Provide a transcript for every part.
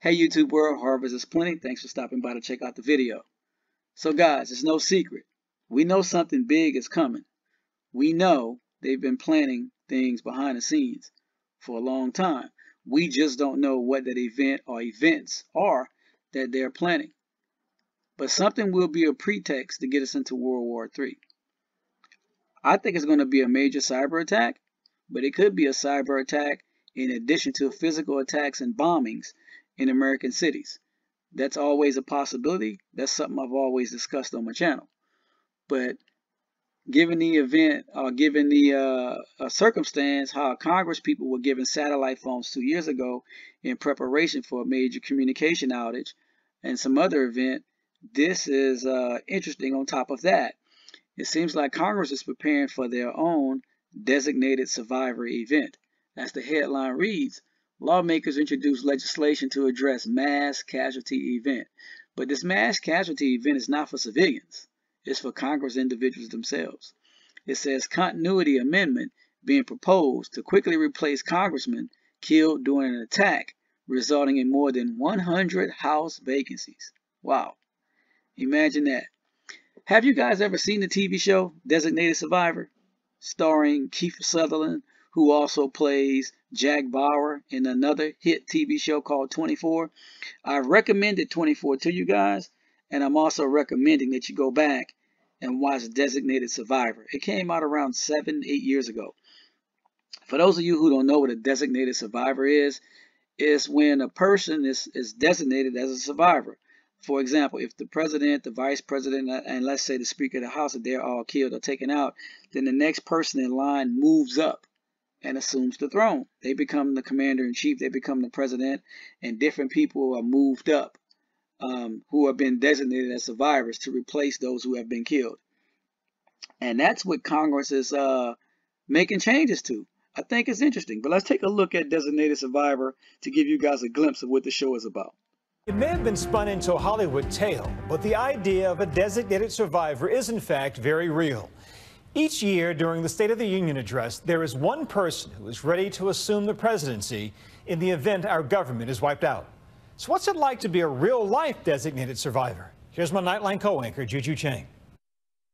Hey YouTube world, Harvest is plenty. Thanks for stopping by to check out the video. So guys, it's no secret. We know something big is coming. We know they've been planning things behind the scenes for a long time. We just don't know what that event or events are that they're planning. But something will be a pretext to get us into World War III. I think it's going to be a major cyber attack, but it could be a cyber attack in addition to physical attacks and bombings in American cities. That's always a possibility. That's something I've always discussed on my channel. But given the event, or given the circumstance, how Congress people were given satellite phones 2 years ago in preparation for a major communication outage and some other event, this is interesting on top of that. It seems like Congress is preparing for their own designated survivor event. As the headline reads, lawmakers introduce legislation to address mass casualty event. But this mass casualty event is not for civilians. It's for Congress individuals themselves. It says continuity amendment being proposed to quickly replace congressmen killed during an attack, resulting in more than 100 House vacancies. Wow. Imagine that. Have you guys ever seen the TV show Designated Survivor, starring Kiefer Sutherland, who also plays Jack Bauer in another hit TV show called 24? I've recommended 24 to you guys, and I'm also recommending that you go back and watch Designated Survivor. It came out around 7-8 years ago. For those of you who don't know what a designated survivor is when a person is designated as a survivor. For example, if the president, the vice president, and let's say the Speaker of the House, if they're all killed or taken out, then the next person in line moves up and assumes the throne. They become the commander-in-chief, they become the president, and different people are moved up who have been designated as survivors to replace those who have been killed. And that's what Congress is making changes to. I think it's interesting. But let's take a look at Designated Survivor to give you guys a glimpse of what the show is about. It may have been spun into a Hollywood tale, but the idea of a designated survivor is in fact very real. Each year during the State of the Union address, there is one person who is ready to assume the presidency in the event our government is wiped out. So what's it like to be a real-life designated survivor? Here's my Nightline co-anchor, Juju Chang.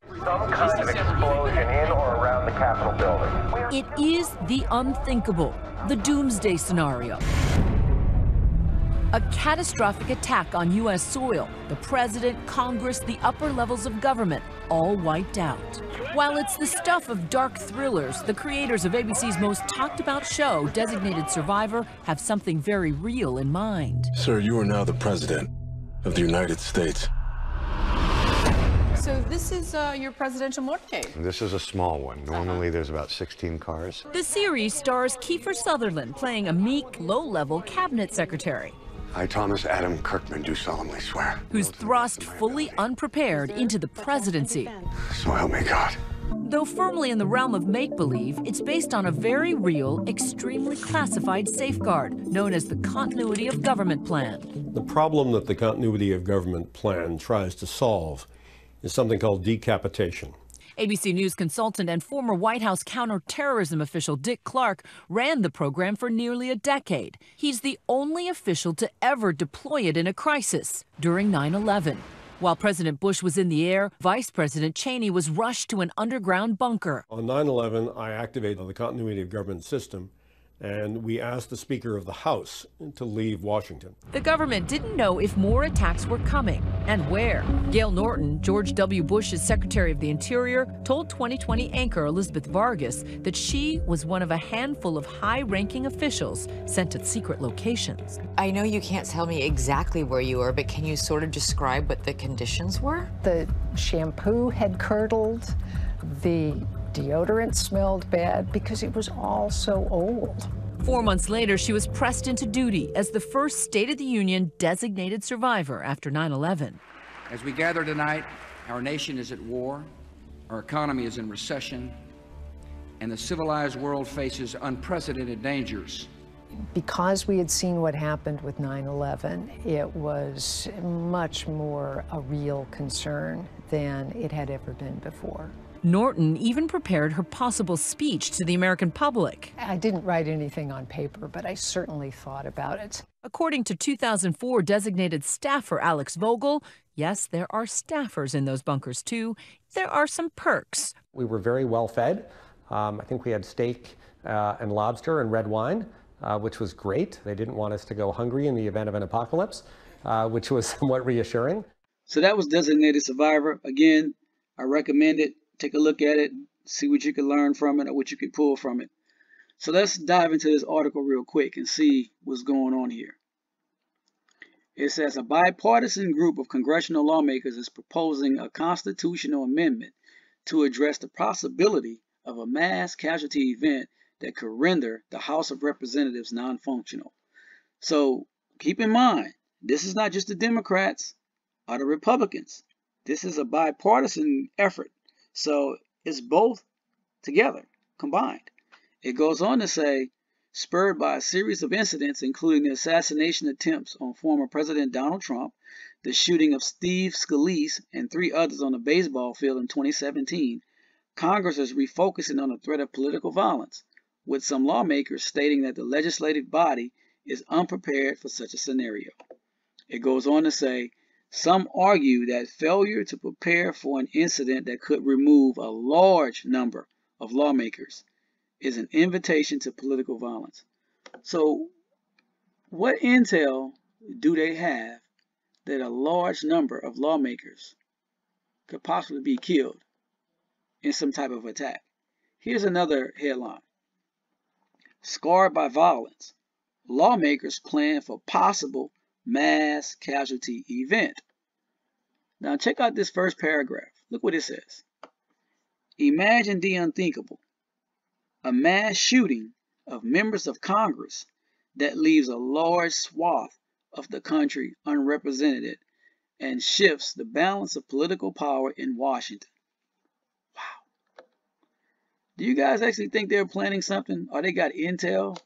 Some kind of explosion in or around the Capitol building. It is the unthinkable, the doomsday scenario. A catastrophic attack on U.S. soil, the president, Congress, the upper levels of government, all wiped out. While it's the stuff of dark thrillers, the creators of ABC's most talked about show, Designated Survivor, have something very real in mind. Sir, you are now the president of the United States. So this is your presidential motorcade. This is a small one. Normally there's about 16 cars. The series stars Kiefer Sutherland playing a meek, low-level cabinet secretary. I, Thomas Adam Kirkman, do solemnly swear. Who's thrust fully unprepared into the presidency. So help me God. Though firmly in the realm of make-believe, it's based on a very real, extremely classified safeguard known as the Continuity of Government Plan. The problem that the Continuity of Government Plan tries to solve is something called decapitation. ABC News consultant and former White House counterterrorism official Dick Clark ran the program for nearly a decade. He's the only official to ever deploy it in a crisis during 9/11. While President Bush was in the air, Vice President Cheney was rushed to an underground bunker. On 9/11, I activated the Continuity of Government system, and we asked the Speaker of the House to leave Washington. The government didn't know if more attacks were coming and where. Gail Norton, George W. Bush's Secretary of the Interior, told 2020 anchor Elizabeth Vargas that she was one of a handful of high-ranking officials sent to secret locations. I know you can't tell me exactly where you were, but can you sort of describe what the conditions were? The shampoo had curdled, the deodorant smelled bad because it was all so old. 4 months later, she was pressed into duty as the first State of the Union designated survivor after 9/11. As we gather tonight, our nation is at war, our economy is in recession, and the civilized world faces unprecedented dangers. Because we had seen what happened with 9/11, it was much more a real concern than it had ever been before. Norton even prepared her possible speech to the American public. I didn't write anything on paper, but I certainly thought about it. According to 2004 designated staffer Alex Vogel, yes, there are staffers in those bunkers too. There are some perks. We were very well fed. I think we had steak and lobster and red wine, which was great. They didn't want us to go hungry in the event of an apocalypse, which was somewhat reassuring. So that was Designated Survivor. Again, I recommend it. Take a look at it, see what you can learn from it or what you can pull from it. So let's dive into this article real quick and see what's going on here. It says a bipartisan group of congressional lawmakers is proposing a constitutional amendment to address the possibility of a mass casualty event that could render the House of Representatives non-functional. So keep in mind, this is not just the Democrats or the Republicans. This is a bipartisan effort. So it's both together, combined. It goes on to say, spurred by a series of incidents, including the assassination attempts on former President Donald Trump, the shooting of Steve Scalise and 3 others on a baseball field in 2017, Congress is refocusing on the threat of political violence, with some lawmakers stating that the legislative body is unprepared for such a scenario. It goes on to say, some argue that failure to prepare for an incident that could remove a large number of lawmakers is an invitation to political violence. So what intel do they have that a large number of lawmakers could possibly be killed in some type of attack? Here's another headline. Scarred by violence, lawmakers plan for possible mass casualty event. Now check out this first paragraph. Look what it says. Imagine the unthinkable. A mass shooting of members of Congress that leaves a large swath of the country unrepresented and shifts the balance of political power in Washington. Wow. Do you guys actually think they're planning something? Or they got intel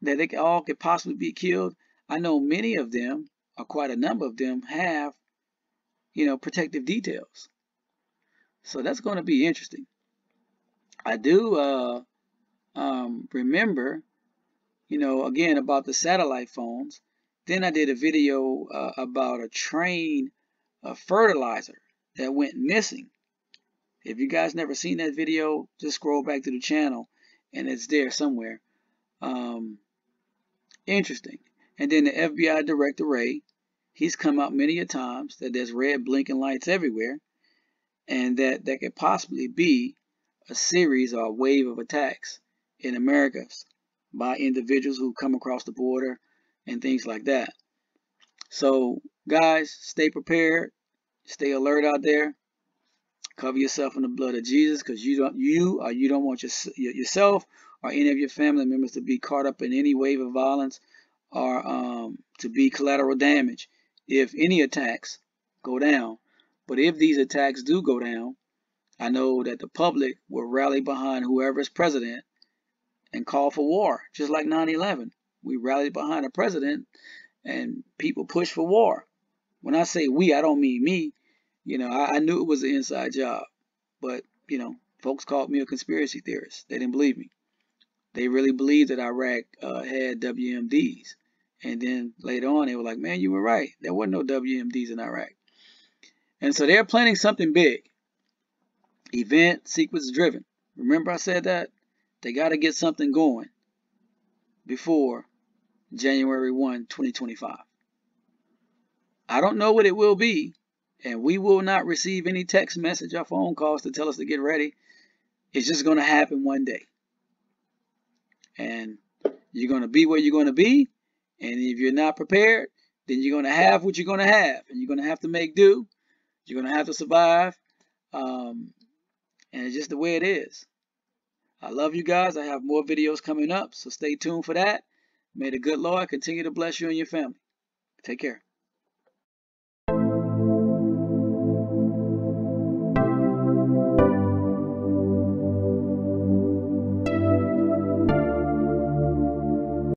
that they all could possibly be killed? I know many of them, or quite a number of them, have, protective details. So that's going to be interesting. I do remember, again, about the satellite phones. Then I did a video about a train of fertilizer that went missing. If you guys never seen that video, just scroll back to the channel and it's there somewhere. Interesting. And then the FBI Director Ray, he's come out many a times that there's red blinking lights everywhere, and that there could possibly be a series or a wave of attacks in America by individuals who come across the border and things like that. So guys, stay prepared, stay alert out there, cover yourself in the blood of Jesus, because you don't want yourself or any of your family members to be caught up in any wave of violence or to be collateral damage if any attacks go down. But if these attacks do go down, I know that the public will rally behind whoever is president and call for war, just like 9/11. We rallied behind a president and people pushed for war. When I say we, I don't mean me. I knew it was an inside job, but folks called me a conspiracy theorist. They didn't believe me. They really believed that Iraq had WMDs. And then later on, they were like, man, you were right. There wasn't no WMDs in Iraq. And so they're planning something big. Event sequence driven. Remember I said that? They got to get something going before January 1, 2025. I don't know what it will be. And we will not receive any text message or phone calls to tell us to get ready. It's just going to happen one day. And you're going to be where you're going to be. And if you're not prepared, then you're going to have what you're going to have. And you're going to have to make do. You're going to have to survive. And it's just the way it is. I love you guys. I have more videos coming up. So stay tuned for that. May the good Lord continue to bless you and your family. Take care.